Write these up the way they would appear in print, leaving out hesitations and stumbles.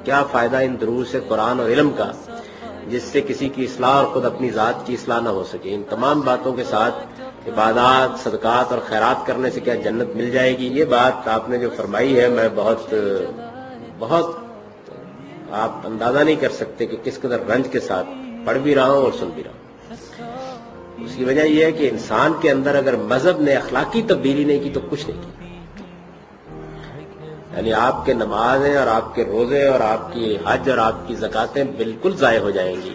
کیا فائدہ ان دروس قرآن اور علم کا جس سے کسی کی اصلاح اور خود اپنی ذات کی اصلاح نہ ہو سکے؟ ان تمام باتوں کے ساتھ عبادات، صدقات اور خیرات کرنے سے کیا جنت مل جائے گی؟ یہ بات آپ نے جو فرمائی ہے، میں بہت آپ اندازہ نہیں کر سکتے کہ کس قدر رنج کے ساتھ پڑھ بھی رہا ہوں اور سن بھی رہا ہوں۔ اس کی وجہ یہ ہے کہ انسان کے اندر اگر مذہب نے اخلاقی تبدیلی نہیں کی تو کچھ نہیں کی۔ یعنی آپ کے نمازیں اور آپ کے روزے اور آپ کی حج اور آپ کی زکاتیں بالکل ضائع ہو جائیں گی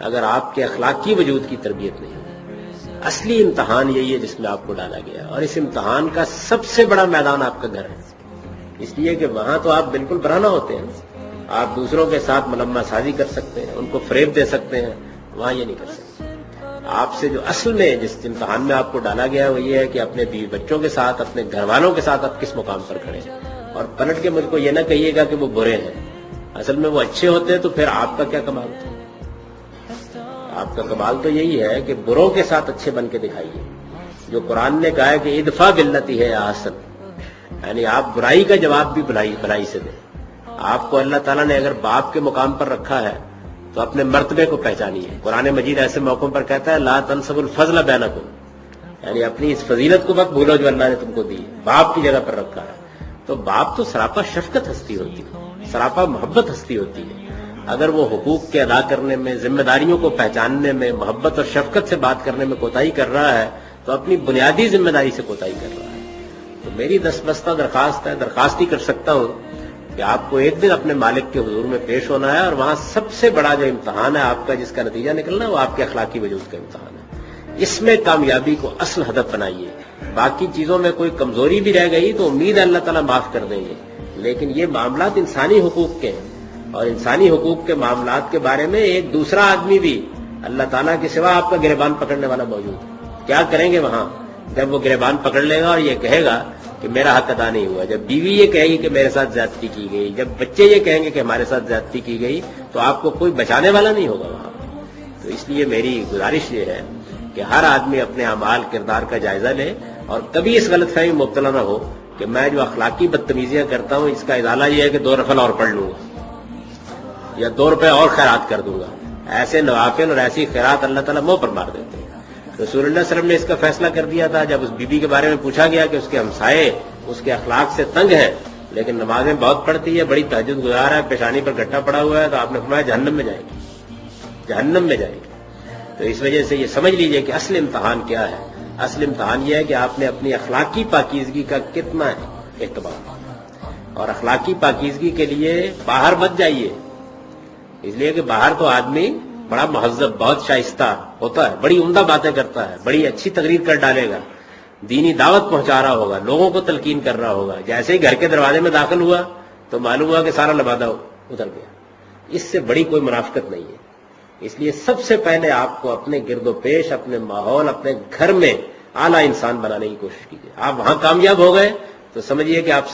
اگر آپ کے اخلاقی وجود کی تربیت نہیں ہوگی۔ اصلی امتحان یہی ہے جس میں آپ کو ڈالا گیا، اور اس امتحان کا سب سے بڑا میدان آپ کا گھر ہے، اس لیے کہ وہاں تو آپ بالکل برانا ہوتے ہیں، آپ دوسروں کے ساتھ ملمہ سازی کر سکتے ہیں، ان کو فریب دے سکتے ہیں، وہاں یہ نہیں کر سکتے۔ آپ سے جو اصل میں جس امتحان میں آپ کو ڈالا گیا وہ یہ ہے کہ اپنے بیوی بچوں کے ساتھ، اپنے گھر والوں کے ساتھ آپ کس مقام پر کھڑے ہیں، اور پلٹ کے مجھ کو یہ نہ کہیے گا کہ وہ برے ہیں، اصل میں وہ اچھے ہوتے ہیں، تو پھر آپ کا کیا کمال تھا؟ آپ کا کمال تو یہی ہے کہ بروں کے ساتھ اچھے بن کے دکھائیے، جو قرآن نے کہا ہے کہ ادفع باللتی ہے احسن، یعنی آپ برائی کا جواب بھی بھلائی سے دیں۔ آپ کو اللہ تعالیٰ نے اگر باپ کے مقام پر رکھا ہے تو اپنے مرتبے کو پہچانیے۔ قرآن مجید ایسے موقعوں پر کہتا ہے لا تنسبوا الفضل بینکم، یعنی اپنی اس فضیلت کو مت بھولو جو اللہ نے تم کو دی، باپ کی جگہ پر رکھا ہے۔ تو باپ تو سراپا شفقت ہستی ہوتی ہے، سراپا محبت ہستی ہوتی ہے۔ اگر وہ حقوق کے ادا کرنے میں، ذمہ داریوں کو پہچاننے میں، محبت اور شفقت سے بات کرنے میں کوتاہی کر رہا ہے تو اپنی بنیادی ذمہ داری سے کوتاہی کر رہا ہے۔ تو میری دستبستہ درخواست ہے، درخواست ہی کر سکتا ہوں کہ آپ کو ایک دن اپنے مالک کے حضور میں پیش ہونا ہے، اور وہاں سب سے بڑا جو امتحان ہے آپ کا، جس کا نتیجہ نکلنا ہے، وہ آپ کے اخلاقی وجود کا امتحان ہے۔ اس میں کامیابی کو اصل ہدف بنائیے۔ باقی چیزوں میں کوئی کمزوری بھی رہ گئی تو امید ہے اللہ تعالیٰ معاف کر دیں گے، لیکن یہ معاملات انسانی حقوق کے ہیں، اور انسانی حقوق کے معاملات کے بارے میں ایک دوسرا آدمی بھی اللہ تعالیٰ کے سوا آپ کا گریبان پکڑنے والا موجود ہے۔ کیا کریں گے وہاں جب وہ گریبان پکڑ لے گا اور یہ کہے گا کہ میرا حق ادا نہیں ہوا، جب بیوی یہ کہے گی کہ میرے ساتھ زیادتی کی گئی، جب بچے یہ کہیں گے کہ ہمارے ساتھ زیادتی کی گئی، تو آپ کو کوئی بچانے والا نہیں ہوگا وہاں۔ تو اس لیے میری گزارش یہ ہے کہ ہر آدمی اپنے اعمال کردار کا جائزہ لے، اور کبھی اس غلط فہمی میں مبتلا نہ ہو کہ میں جو اخلاقی بدتمیزیاں کرتا ہوں اس کا ازالہ یہ ہے کہ 2 نفل اور پڑھ لوں گا یا 2 روپے اور خیرات کر دوں گا۔ ایسے نوافل اور ایسی خیرات اللہ تعالیٰ منہ پر مار دیتے ہیں۔ رسول اللہ صلی اللہ علیہ وسلم نے اس کا فیصلہ کر دیا تھا جب اس بی بی کے بارے میں پوچھا گیا کہ اس کے ہمسائے اس کے اخلاق سے تنگ ہیں لیکن نمازیں بہت پڑھتی ہے، بڑی تہجد گزار ہے، پیشانی پر گٹھا پڑا ہوا ہے، تو آپ نے فرمایا جہنم میں جائے گی، جہنم میں جائے گی۔ تو اس وجہ سے یہ سمجھ لیجئے کہ اصل امتحان کیا ہے۔ اصل امتحان یہ ہے کہ آپ نے اپنی اخلاقی پاکیزگی کا کتنا اہتمام، اور اخلاقی پاکیزگی کے لیے باہر مت جائیے، اس لیے کہ باہر تو آدمی بڑا مہذب، بہت شائستہ ہوتا ہے، بڑی عمدہ باتیں کرتا ہے، بڑی اچھی تقریر کر ڈالے گا، دینی دعوت پہنچا رہا ہوگا، لوگوں کو تلقین کر رہا ہوگا، جیسے ہی گھر کے دروازے میں داخل ہوا تو معلوم ہوا کہ سارا لبادہ اتر گیا۔ اس سے بڑی کوئی منافقت نہیں ہے۔ اس لیے سب سے پہلے آپ کو اپنے گرد و پیش، اپنے ماحول، اپنے گھر میں اعلیٰ انسان بنانے کی کوشش کیجیے۔ آپ وہاں کامیاب ہو گئے تو سمجھیے کہ آپ